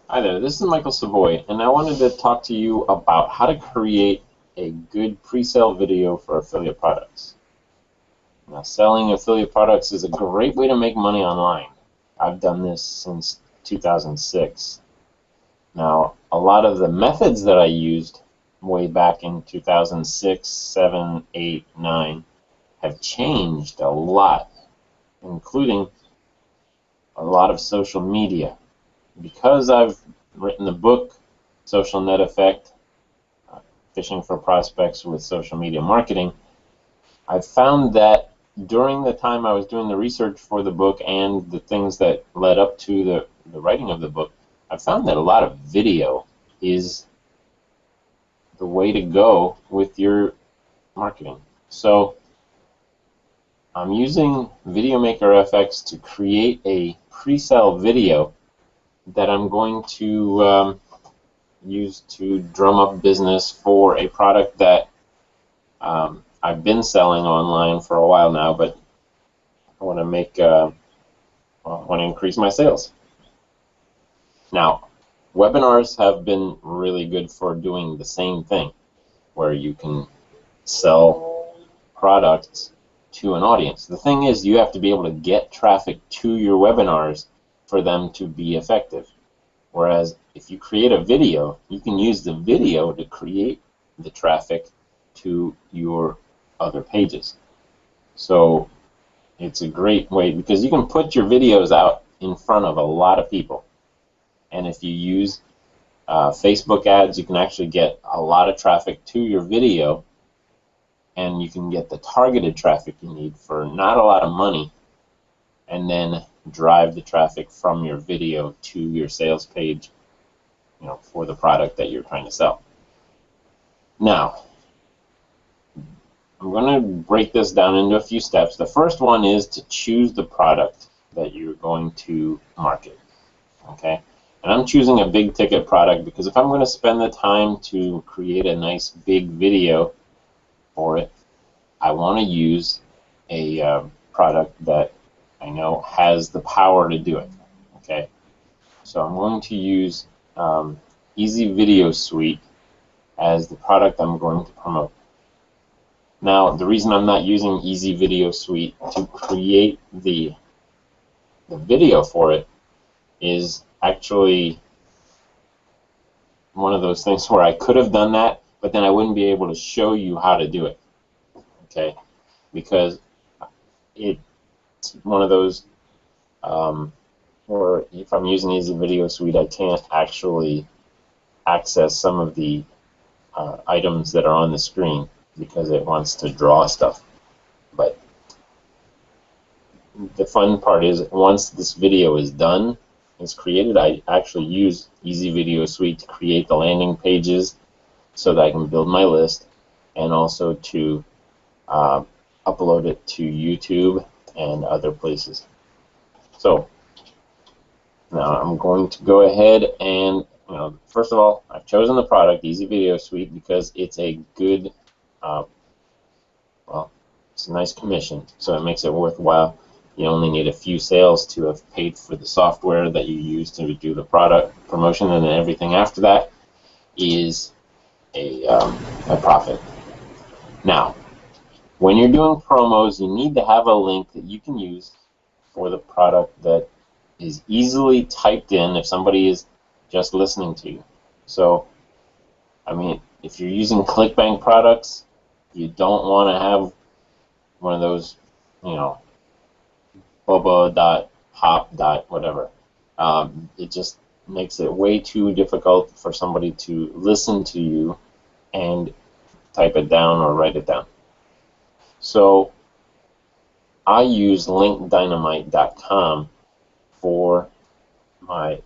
Hi there, this is Michael Savoy, and I wanted to talk to you about how to create a good pre-sale video for affiliate products. Now, selling affiliate products is a great way to make money online. I've done this since 2006. Now, a lot of the methods that I used way back in 2006, 7, 8, 9 have changed a lot, including a lot of social media. Because I've written the book, Social Net Effect, Fishing for Prospects with Social Media Marketing, I've found that during the time I was doing the research for the book and the things that led up to the writing of the book, I found that a lot of video is the way to go with your marketing. So I'm using VideoMaker FX to create a pre-sale video that I'm going to use to drum up business for a product that I've been selling online for a while now, but I want to increase my sales. Now, webinars have been really good for doing the same thing, where you can sell products to an audience. The thing is, you have to be able to get traffic to your webinars for them to be effective. Whereas if you create a video, you can use the video to create the traffic to your other pages. So it's a great way because you can put your videos out in front of a lot of people. And if you use Facebook ads, you can actually get a lot of traffic to your video, and you can get the targeted traffic you need for not a lot of money, and then drive the traffic from your video to your sales page, for the product that you're trying to sell. Now, I'm going to break this down into a few steps. The first one is to choose the product that you're going to market. Okay? And I'm choosing a big ticket product because if I'm going to spend the time to create a nice big video for it, I want to use a product that I know has the power to do it. Okay, so I'm going to use Easy Video Suite as the product I'm going to promote. Now, the reason I'm not using Easy Video Suite to create the video for it is actually one of those things where I could have done that, but then I wouldn't be able to show you how to do it. Okay, because it's one of those where if I'm using Easy Video Suite, I can't actually access some of the items that are on the screen because it wants to draw stuff. But the fun part is once this video is done, it's created, I actually use Easy Video Suite to create the landing pages so that I can build my list and also to upload it to YouTube and other places. So now I'm going to go ahead and, first of all, I've chosen the product, Easy Video Suite, because it's a good, well, it's a nice commission, so it makes it worthwhile. You only need a few sales to have paid for the software that you use to do the product promotion, and then everything after that is a profit. Now, when you're doing promos, you need to have a link that you can use for the product that is easily typed in if somebody is just listening to you. So, I mean, if you're using ClickBank products, you don't want to have one of those, boba.hop. whatever. It just makes it way too difficult for somebody to listen to you and type it down or write it down. So I use linkdynamite.com for my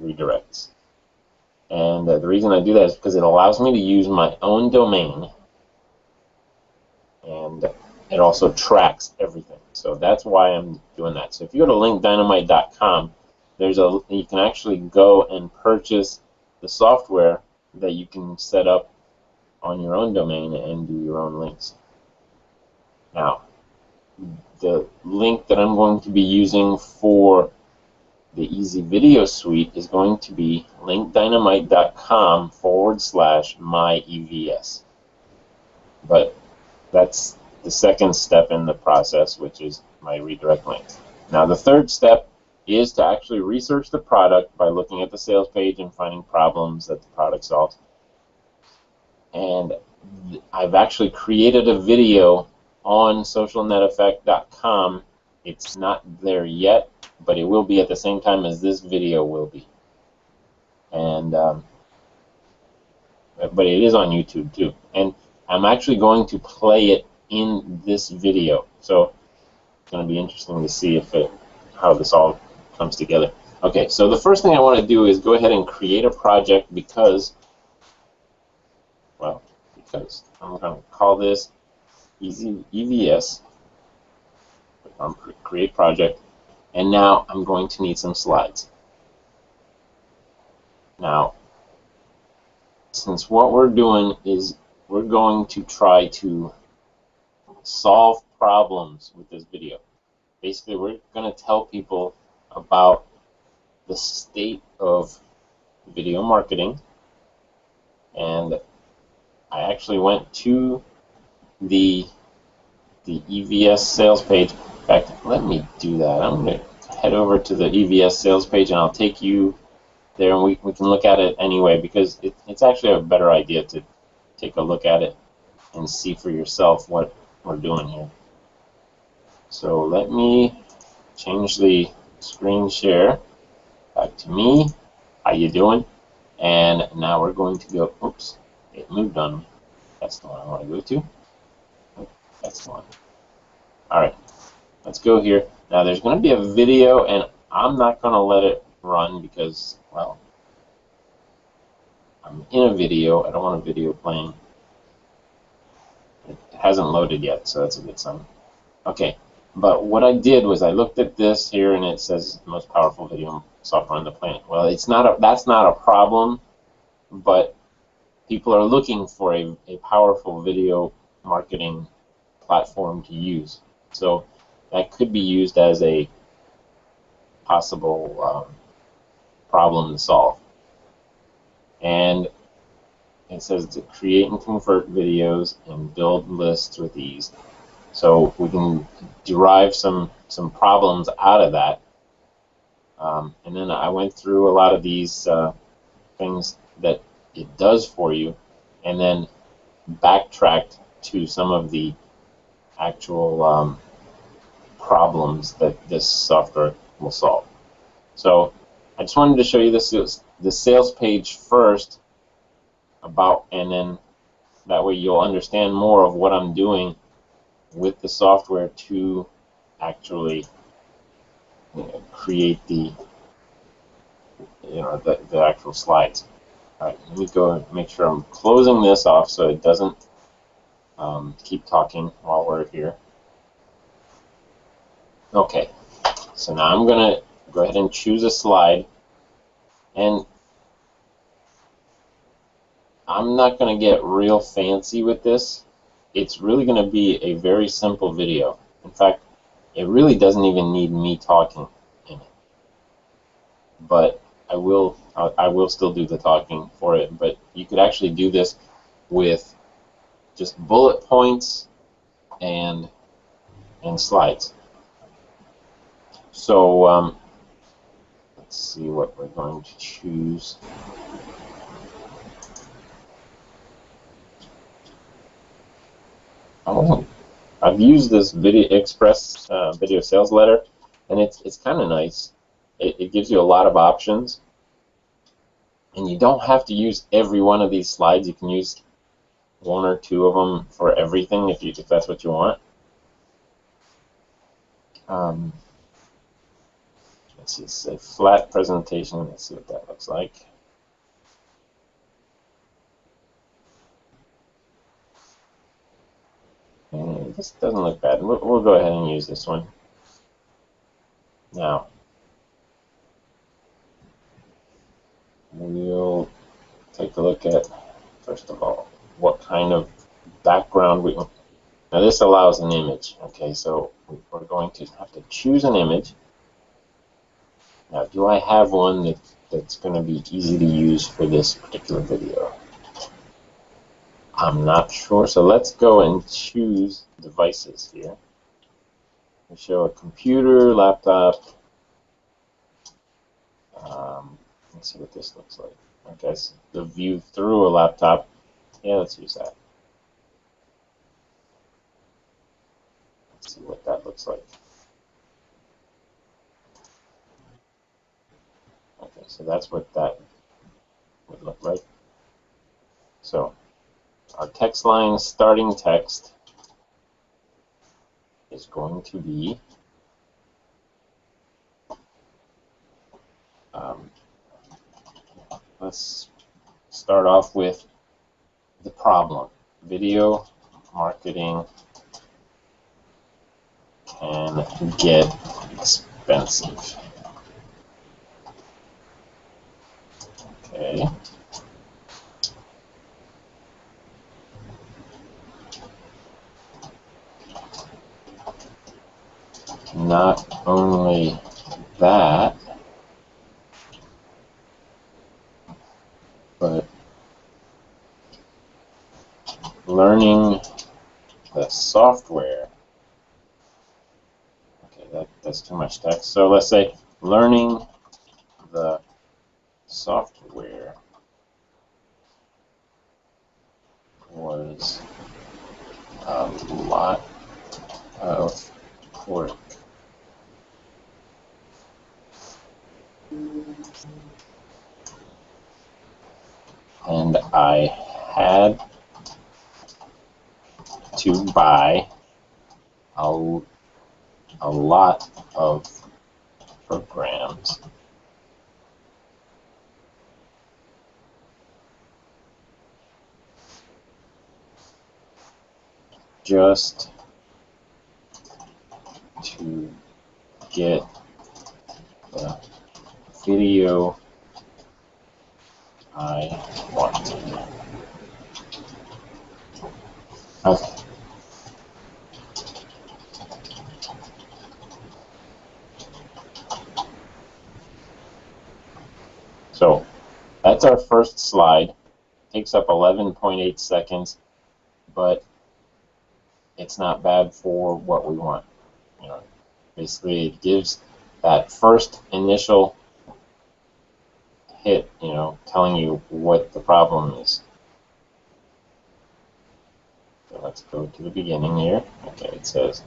redirects. And the reason I do that is because it allows me to use my own domain, and it also tracks everything. So that's why I'm doing that. So if you go to linkdynamite.com, you can actually go and purchase the software that you can set up on your own domain and do your own links. Now, the link that I'm going to be using for the Easy Video Suite is going to be linkdynamite.com/myevs. But that's the second step in the process, which is my redirect links. Now the third step is to actually research the product by looking at the sales page and finding problems that the product solves. And I've actually created a video on socialneteffect.com. It's not there yet, but it will be at the same time as this video will be. And but it is on YouTube too. And I'm actually going to play it in this video. So it's going to be interesting to see how this all comes together. Okay, so the first thing I want to do is go ahead and create a project because I'm going to call this Easy EVS. Create project, and now I'm going to need some slides. Now, since what we're doing is we're going to try to solve problems with this video. Basically, we're going to tell people about the state of video marketing, and I actually went to the EVS sales page. In fact, let me do that. I'm going to head over to the EVS sales page, and I'll take you there, and we can look at it anyway, because it's actually a better idea to take a look at it and see for yourself what we're doing here. So let me change the screen share back to me. How you doing? And now we're going to go, oops, it moved on me. That's the one I want to go to. That's the one. Alright, let's go here. Now there's going to be a video, and I'm not going to let it run because, well, I'm in a video. I don't want a video playing. It hasn't loaded yet, so that's a good sign. Okay, but what I did was I looked at this here, and it says the most powerful video software on the planet. Well, that's not a problem, but people are looking for a powerful video marketing platform to use. So that could be used as a possible problem to solve. And it says to create and convert videos and build lists with ease. So we can derive some problems out of that. And then I went through a lot of these things that it does for you, and then backtracked to some of the actual problems that this software will solve. So I just wanted to show you the sales page first, and then that way you'll understand more of what I'm doing with the software to actually create the actual slides. All right, let me go and make sure I'm closing this off so it doesn't keep talking while we're here. Okay, so now I'm going to go ahead and choose a slide, and I'm not going to get real fancy with this. It's really going to be a very simple video. In fact, it really doesn't even need me talking in it. But I will still do the talking for it, but you could actually do this with just bullet points and slides. So let's see what we're going to choose. Oh, I've used this Video Express video sales letter, and it's kind of nice. It gives you a lot of options, and you don't have to use every one of these slides. You can use one or two of them for everything if that's what you want. Let's see, it's a flat presentation. Let's see what that looks like. And this doesn't look bad. We'll go ahead and use this one. Now, we'll take a look at, first of all, what kind of background we want. Now this allows an image. Okay, so we're going to have to choose an image. Now, do I have one that's going to be easy to use for this particular video? I'm not sure, so let's go and choose devices here. We show a computer, laptop. Let's see what this looks like. Okay, so the view through a laptop. Yeah, let's use that. Let's see what that looks like. Okay, so that's what that would look like. So our text line starting text is going to be let's start off with the problem. Video marketing can get expensive. Okay. Not only that, but learning the software. Okay, that's too much text. So let's say learning the software was a lot of work. And I had to buy a lot of programs just to get the video I want. Okay. So that's our first slide. Takes up 11.8 seconds, but it's not bad for what we want. You know, basically it gives that first initial hit, you know, telling you what the problem is. So let's go to the beginning here. Okay, it says,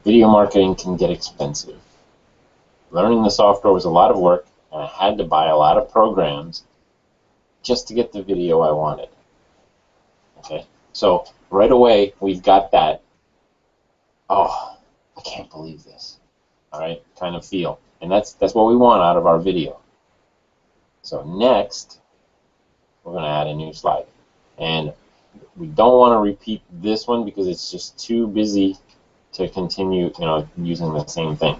video marketing can get expensive. Learning the software was a lot of work, and I had to buy a lot of programs just to get the video I wanted. Okay, so right away we've got that, oh, I can't believe this, all right, kind of feel. And that's what we want out of our video. So next, we're going to add a new slide. And we don't want to repeat this one because it's just too busy to continue, you know, using the same thing.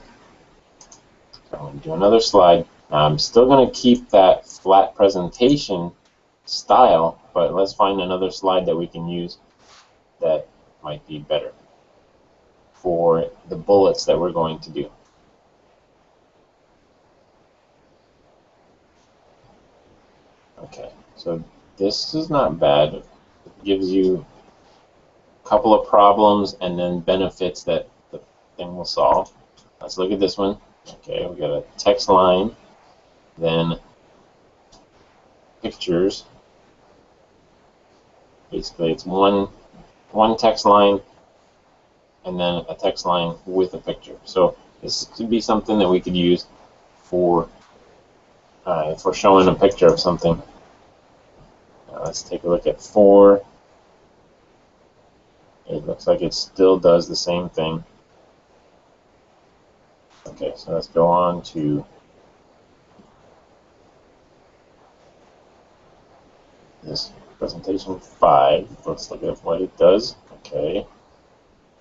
So I'm going to do another slide. Now I'm still going to keep that flat presentation style, but let's find another slide that we can use that might be better for the bullets that we're going to do. Okay, so this is not bad. It gives you a couple of problems and then benefits that the thing will solve. Let's look at this one. Okay, we got a text line, then pictures. Basically, it's one text line and then a text line with a picture. So this could be something that we could use for if we're showing a picture of something. Let's take a look at 4. It looks like it still does the same thing. Okay, so let's go on to this presentation 5. Let's look at what it does. Okay,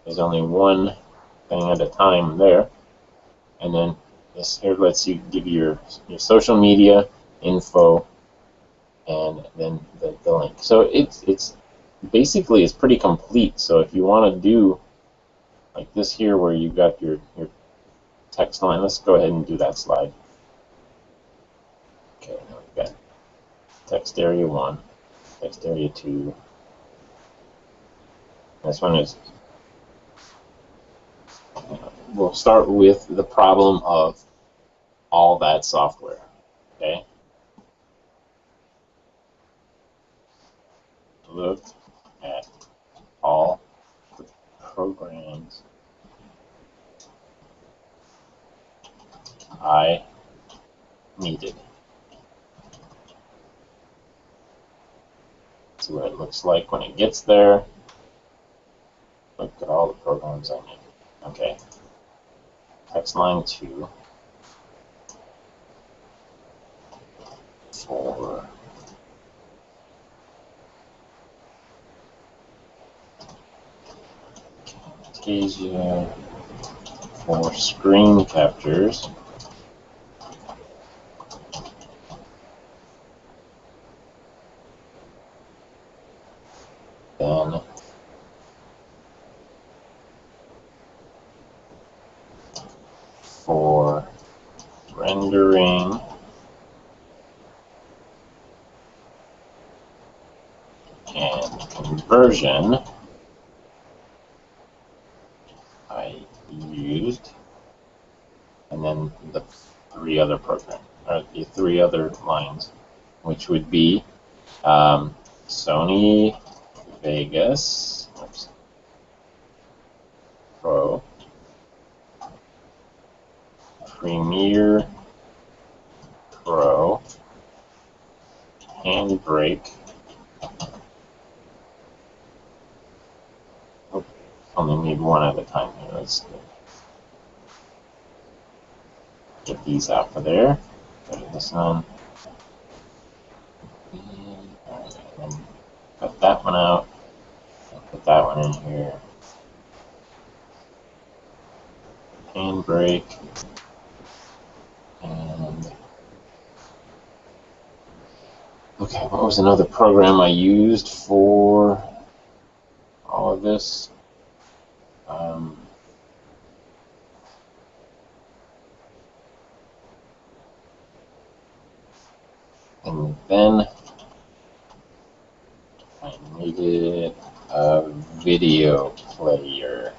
there's only one thing at a time there. And then this here lets you give your social media info and then the link. So it's basically it's pretty complete. So if you want to do like this here where you've got your text line, let's go ahead and do that slide. Okay, now we've got text area 1, text area 2. This one is, we'll start with the problem of all that software, okay? Look at all the programs I needed. See what it looks like when it gets there. Look at all the programs I need. Okay. Text line 2 for Camtasia for screen captures. Then for rendering and conversion, I used, and then the 3 other programs, or the 3 other lines, which would be Sony Vegas Pro, Premiere Pro, Handbrake. Oh, only need one at a time here. Let's get these out of there. Put this on. And cut that one out. Put that one in here. Handbrake. And okay, what was another program I used for all of this? And then I needed a video player.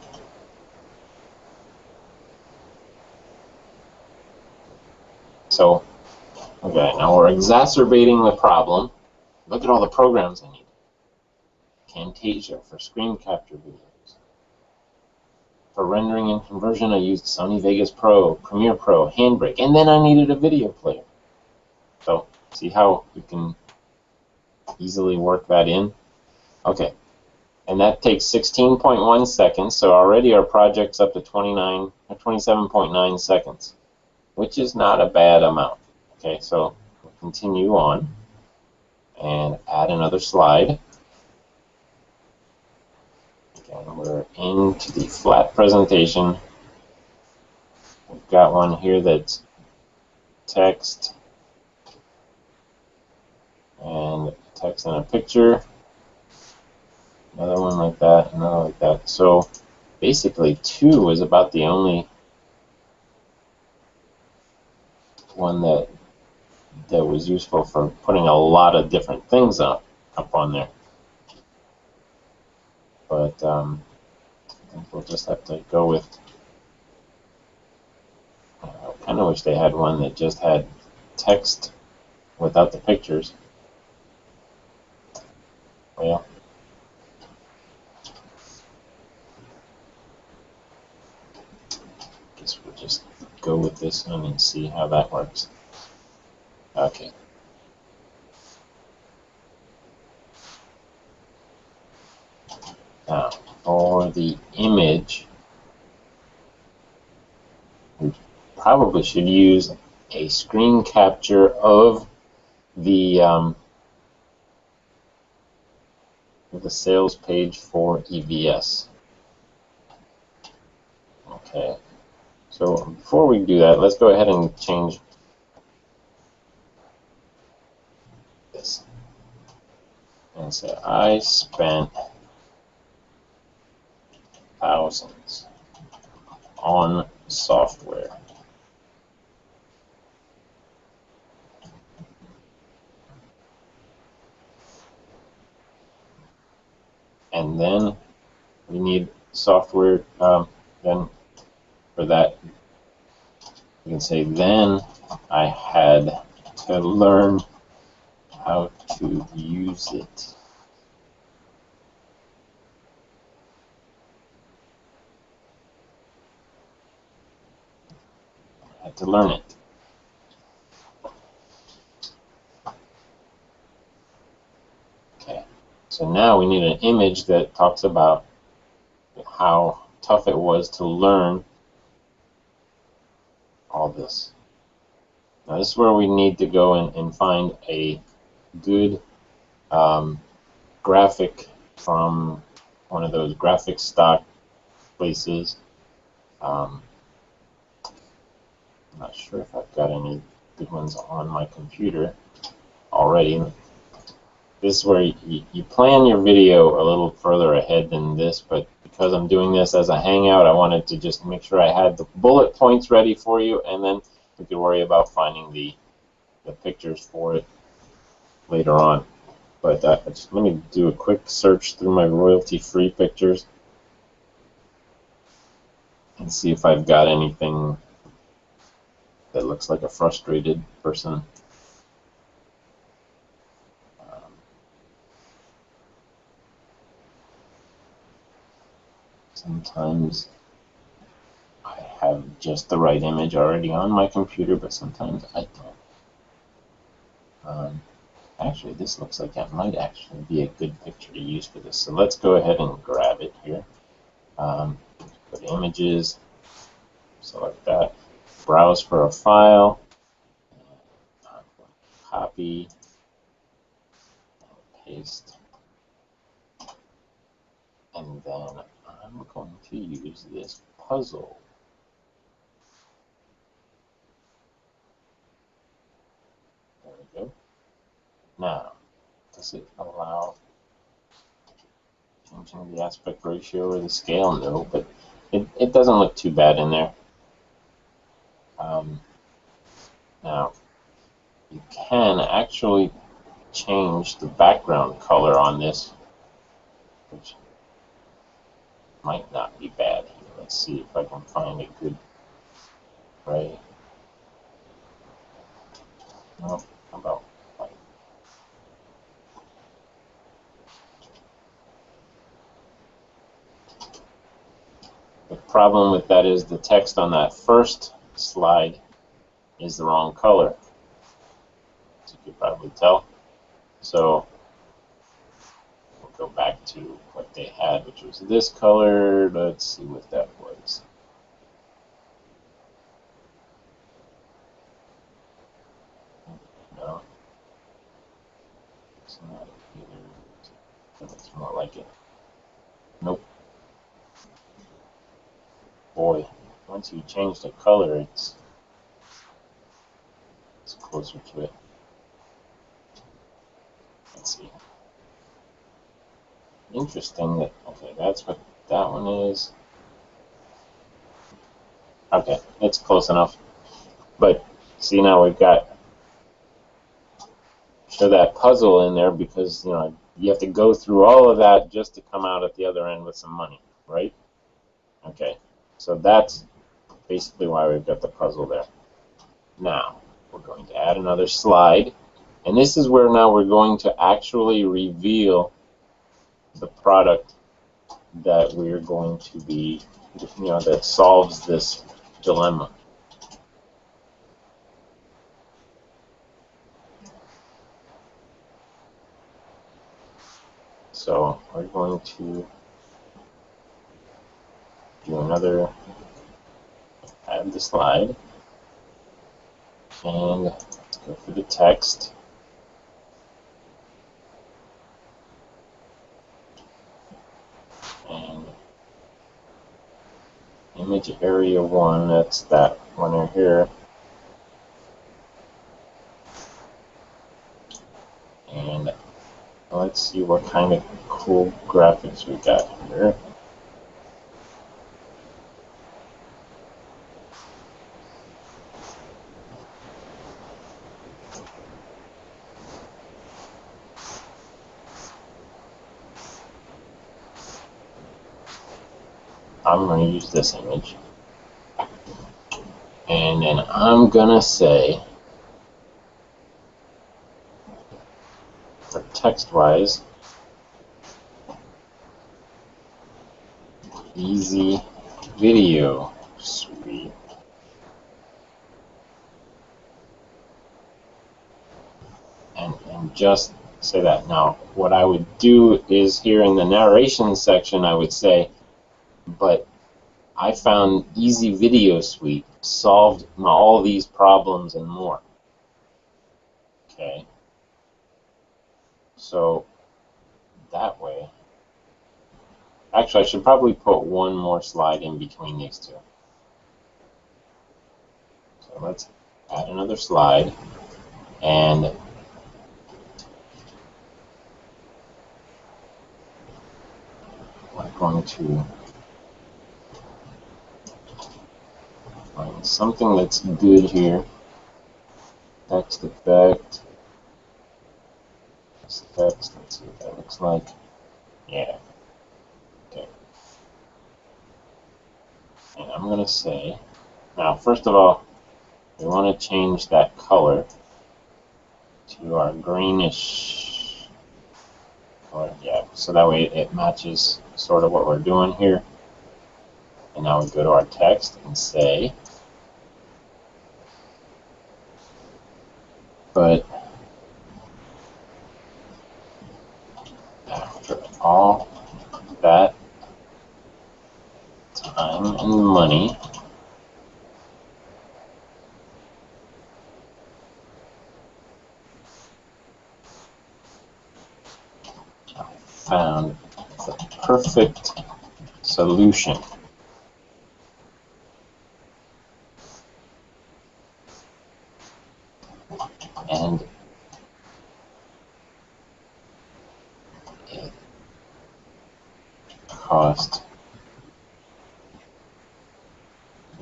So, okay, now we're exacerbating the problem. Look at all the programs I need. Camtasia for screen capture videos. For rendering and conversion, I used Sony Vegas Pro, Premiere Pro, Handbrake, and then I needed a video player. So, see how we can easily work that in? Okay, and that takes 16.1 seconds, so already our project's up to 27.9 seconds, which is not a bad amount. Okay, so we'll continue on and add another slide. Okay, we're into the flat presentation. We've got one here that's text and text and a picture. Another one like that, another like that. So basically 2 is about the only one that was useful for putting a lot of different things up on there. But I think we'll just have to go with, I kind of wish they had one that just had text without the pictures. Well, I guess we'll just go with this one and see how that works. Okay. Now, for the image, we probably should use a screen capture of the sales page for EVS. Okay. So before we do that, let's go ahead and change this and say I spent thousands on software. and then we need software. Then for that, you can say then I had to learn how to use it. I had to learn it. Okay, so now we need an image that talks about how tough it was to learn all this. Now this is where we need to go and find a good graphic from one of those graphic stock places. I'm not sure if I've got any good ones on my computer already. This is where you plan your video a little further ahead than this, but because I'm doing this as a hangout, I wanted to just make sure I had the bullet points ready for you, and then we could worry about finding the pictures for it later on. But just let me do a quick search through my royalty-free pictures and see if I've got anything that looks like a frustrated person. Sometimes I have just the right image already on my computer, but sometimes I don't. Actually, this looks like that might actually be a good picture to use for this. So let's go ahead and grab it here. Go to images, select that, browse for a file, copy, paste, and then I'm going to use this puzzle. There we go. Now, does it allow changing the aspect ratio or the scale? No, but it doesn't look too bad in there. Now, you can actually change the background color on this, which might not be bad. Let's see if I can find a good gray. No, how about white? The problem with that is the text on that first slide is the wrong color, as you could probably tell. So we'll go back to what they had, which was this color. Let's see what that was. No, it's not either. It's more like it. Nope. Boy, once you change the color, it's closer to it. Let's see. Interesting that, okay, that's what that one is. Okay, it's close enough. But see, now we've got show that puzzle in there because you have to go through all of that just to come out at the other end with some money, right? Okay, so that's basically why we've got the puzzle there. Now we're going to add another slide, and this is where now we're going to actually reveal the product that we're going to be, that solves this dilemma. So we're going to do another, add the slide, and let's go for the text. And image area 1, that's that one right here. And let's see what kind of cool graphics we got here. I'm going to use this image. And then I'm going to say, for text-wise, easy video suite. And just say that. Now, what I would do is here in the narration section, I would say, but I found Easy Video Suite solved all these problems and more. Okay. So that way, actually, I should probably put one more slide in between these two. So let's add another slide, and we're going to find something that's good here. Text effect. Text, let's see what that looks like. Yeah. Okay. And I'm going to say, now first of all, we want to change that color to our greenish color. Yeah, so that way it matches sort of what we're doing here. And now we go to our text and say, but after all that time and money, I found the perfect solution. And it cost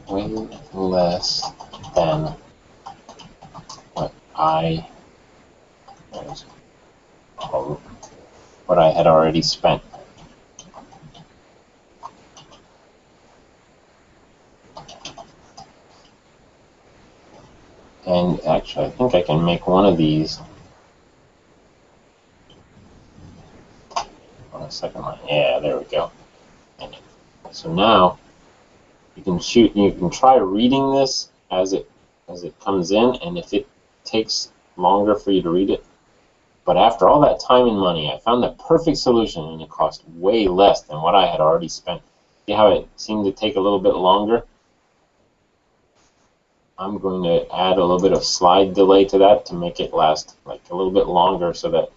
way less than what I had already spent. And actually, I think I can make one of these on the second line. Yeah, there we go. And so now you can try reading this as it comes in, and if it takes longer for you to read it. But after all that time and money, I found the perfect solution, and it cost way less than what I had already spent. See how it seemed to take a little bit longer? I'm going to add a little bit of slide delay to that to make it last like a little bit longer, so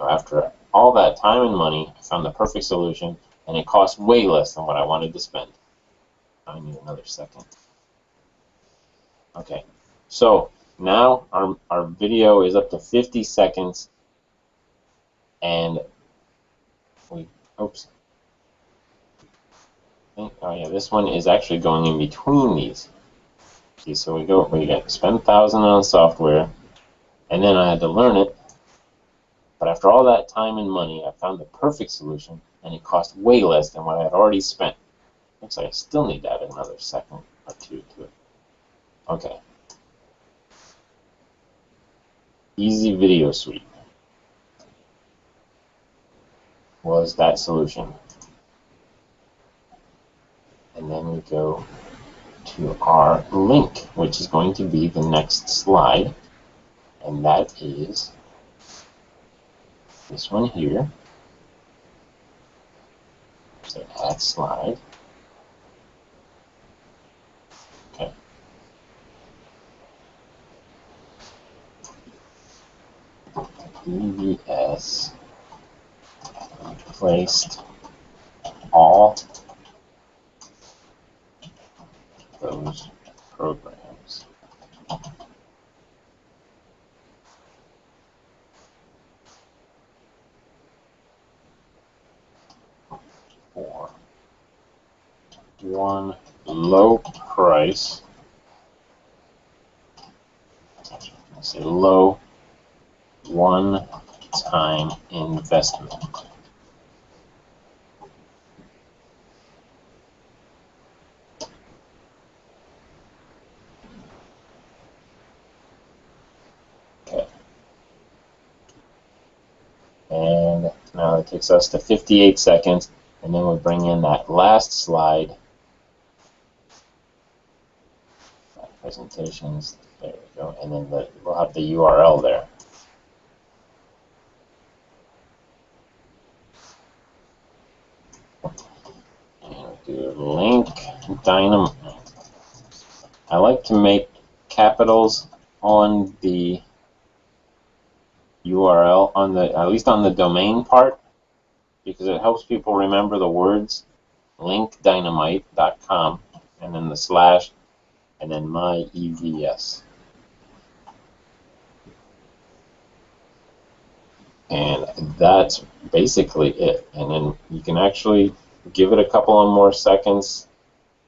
after all that time and money, I found the perfect solution, and it cost way less than what I wanted to spend. I need another second. Okay, so now our video is up to 50 seconds, and oops. Oh yeah, this one is actually going in between these. See, so we got spend 1,000 on software, and then I had to learn it. But after all that time and money, I found the perfect solution, and it cost way less than what I had already spent. Looks like I still need to add another second or two to it. Okay. Easy Video Suite was that solution. And then we go to our link, which is going to be the next slide, and that is this one here. So add slide. Okay. EVS placed all those programs. For one low price, I say low one-time investment. Now it takes us to 58 seconds, and then we'll bring in that last slide. Presentations, there we go, and then we'll have the URL there. And we'll do link dynamite. I like to make capitals on the URL, at least on the domain part, because it helps people remember the words linkdynamite.com and then the slash and then my EVS. And that's basically it. And then you can actually give it a couple of more seconds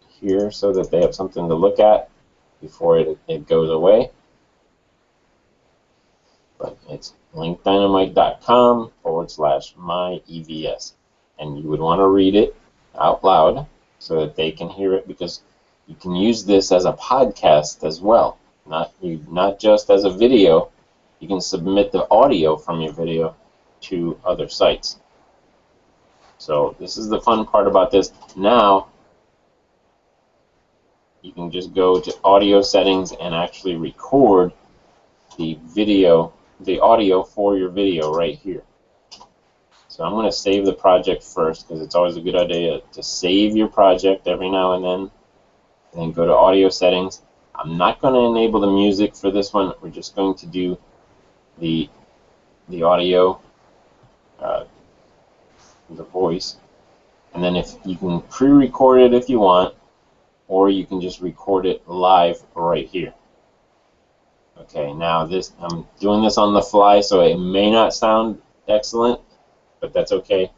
here so that they have something to look at before it goes away. But it's linkdynamite.com/my EVS. And you would want to read it out loud so that they can hear it, because you can use this as a podcast as well, not just as a video. You can submit the audio from your video to other sites. So this is the fun part about this. Now you can just go to audio settings and actually record the audio for your video right here. So I'm going to save the project first, because it's always a good idea to save your project every now and then go to audio settings. I'm not going to enable the music for this one. We're just going to do the audio, the voice, and then if you can pre-record it if you want, or you can just record it live right here. Okay, now I'm doing this on the fly, so it may not sound excellent, but that's okay.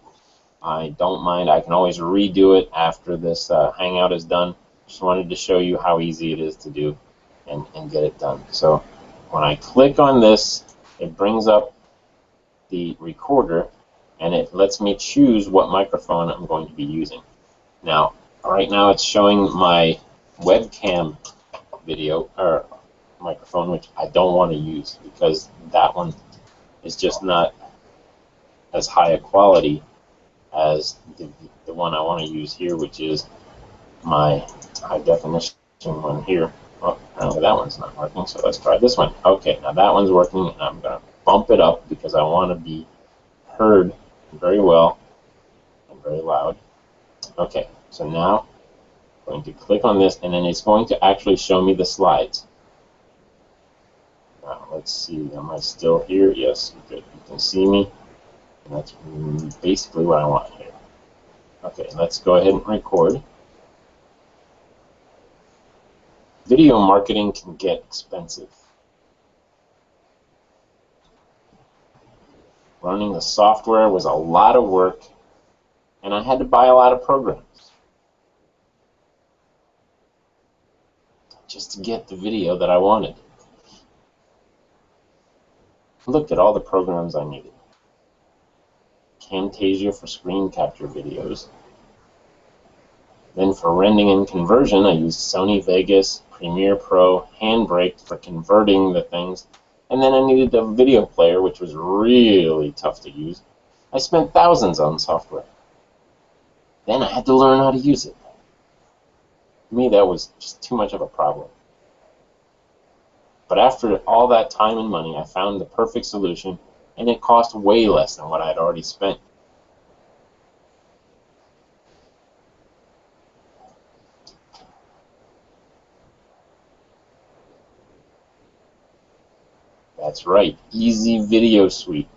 I don't mind. I can always redo it after this Hangout is done. Just wanted to show you how easy it is to do and get it done. So when I click on this, it brings up the recorder, and it lets me choose what microphone I'm going to be using. Now, right now it's showing my webcam video or microphone, which I don't want to use because that one is just not as high a quality as the one I want to use here, which is my high definition one here. Oh, apparently that one's not working, so let's try this one. Okay, now that one's working, and I'm going to bump it up because I want to be heard very well and very loud. Okay, so now I'm going to click on this, and then it's going to actually show me the slides. Now, let's see, am I still here? Yes, good. You can see me, and that's basically what I want here. Okay, let's go ahead and record. Video marketing can get expensive. Running the software was a lot of work, and I had to buy a lot of programs just to get the video that I wanted. Look at all the programs I needed. Camtasia for screen capture videos. Then for rendering and conversion, I used Sony Vegas, Premiere Pro, Handbrake for converting the things. And then I needed a video player, which was really tough to use. I spent thousands on software. Then I had to learn how to use it. To me, that was just too much of a problem. But after all that time and money, I found the perfect solution, and it cost way less than what I had already spent. That's right, Easy Video Suite.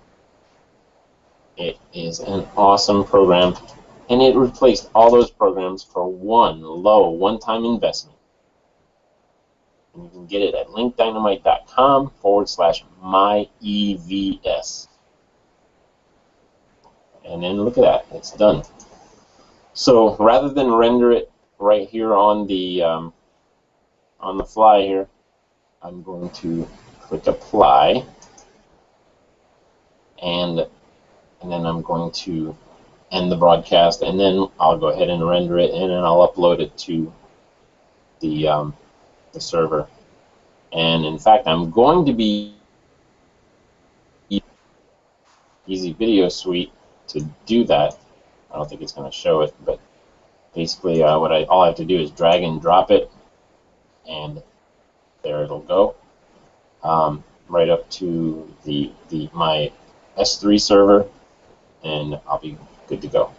It is an awesome program, and it replaced all those programs for one low, one-time investment. And you can get it at linkdynamite.com/myevs. And then look at that, it's done. So rather than render it right here on the fly here, I'm going to click apply, and then I'm going to end the broadcast, and then I'll go ahead and render it, and then I'll upload it to the server. And in fact, I'm going to be Easy Video Suite to do that. I don't think it's going to show it, but basically all I have to do is drag and drop it, and there it'll go right up to my S3 server, and I'll be good to go.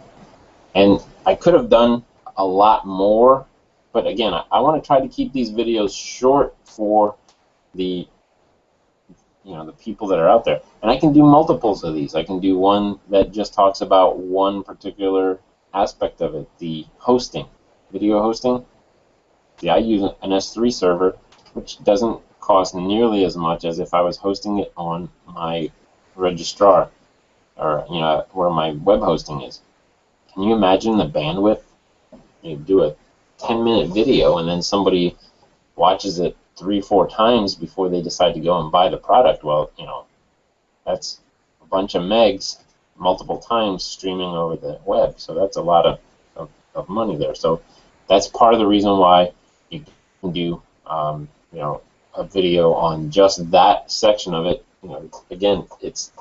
And I could have done a lot more, but again, I want to try to keep these videos short for the the people that are out there. And I can do multiples of these. I can do one that just talks about one particular aspect of it, the hosting, video hosting. See, I use an S3 server, which doesn't cost nearly as much as if I was hosting it on my registrar, or where my web hosting is. Can you imagine the bandwidth? You do a 10-minute video, and then somebody watches it 3-4 times before they decide to go and buy the product. Well, that's a bunch of megs multiple times streaming over the web. So that's a lot of money there. So that's part of the reason why you can do a video on just that section of it. Again, it's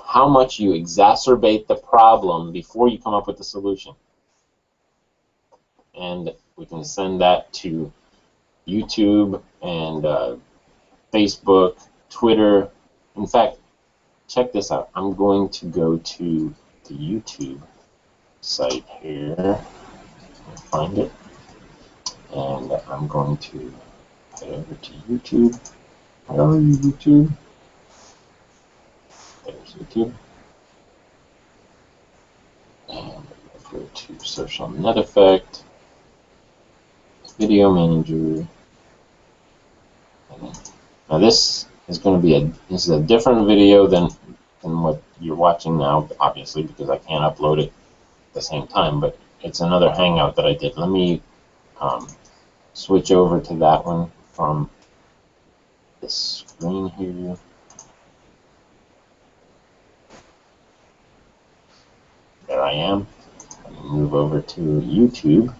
how much you exacerbate the problem before you come up with the solution. And we can send that to YouTube and Facebook, Twitter. In fact, check this out. I'm going to go to the YouTube site here, find it, and I'm going to head over to YouTube. Where are you, YouTube? There's YouTube. And go to Social Net Effect, Video Manager. Now this is going to be a different video than what you're watching now, obviously, because I can't upload it at the same time, but it's another Hangout that I did. Let me switch over to that one from the screen here. There I am. Let me move over to YouTube.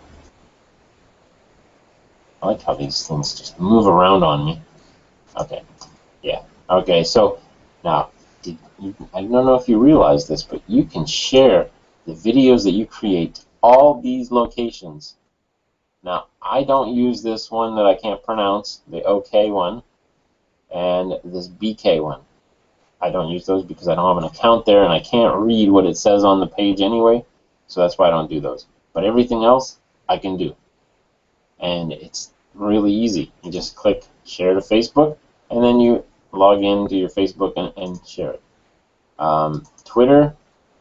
I like how these things just move around on me. Okay, yeah. Okay, so now, I don't know if you realize this, but you can share the videos that you create to all these locations. Now, I don't use this one that I can't pronounce, the OK one, and this BK one. I don't use those because I don't have an account there, and I can't read what it says on the page anyway, so that's why I don't do those. But everything else, I can do. And it's really easy. You just click share to Facebook, and then you log into your Facebook and share it. Twitter,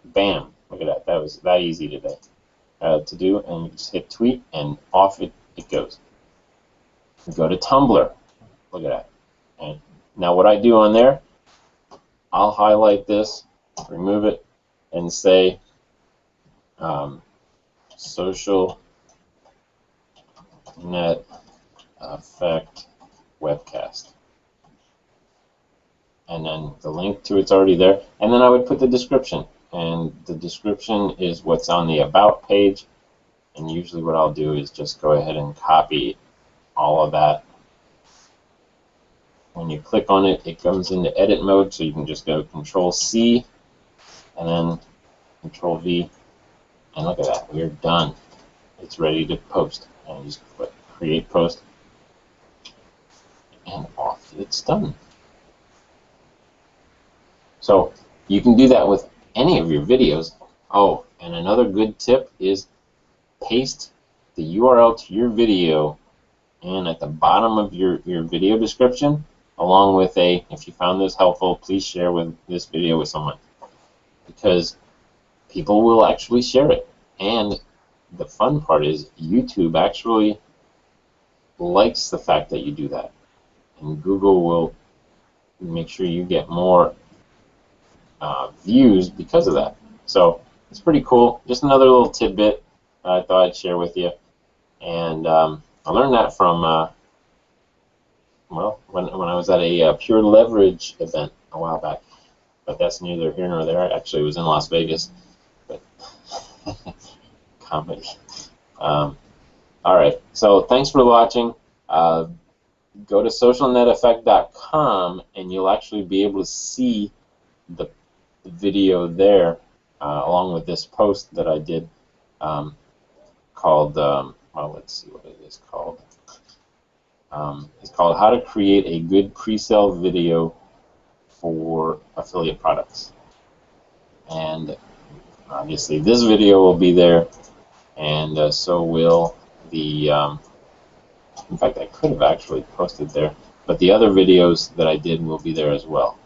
bam, look at that. That was that easy today to do, and you just hit tweet, and off it goes. You go to Tumblr, look at that. And now what I do on there, I'll highlight this, remove it, and say Social Net Effect Webcast. And then the link to it's already there. And then I would put the description. And the description is what's on the About page. And usually what I'll do is just go ahead and copy all of that. When you click on it, it comes into edit mode, so you can just go Control-C and then Control-V. And look at that, we're done. It's ready to post. And just click Create Post. And off it's done. So you can do that with any of your videos. Oh, and another good tip is paste the URL to your video in at the bottom of your video description, along with a, if you found this helpful, please share this video with someone, because people will actually share it. And the fun part is YouTube actually likes the fact that you do that, and Google will make sure you get more views because of that. So it's pretty cool. Just another little tidbit I thought I'd share with you. And I learned that from well, when I was at a Pure Leverage event a while back. But that's neither here nor there. Actually, it was in Las Vegas. But comedy. All right. So thanks for watching. Go to socialneteffect.com and you'll actually be able to see the video there along with this post that I did called, well, let's see what it is called. It's called How to Create a Good Pre-Sale Video for Affiliate Products. And obviously this video will be there, and so will the, in fact, I could have actually posted there, but the other videos that I did will be there as well.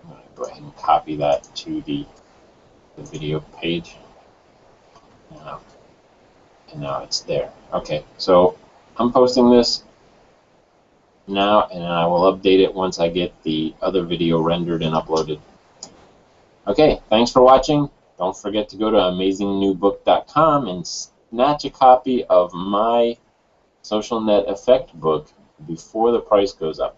I'm going to go ahead and copy that to the video page. And now it's there. Okay, so I'm posting this now, and I will update it once I get the other video rendered and uploaded. Okay, thanks for watching. Don't forget to go to amazingnewbook.com and snatch a copy of my Social Net Effect book before the price goes up.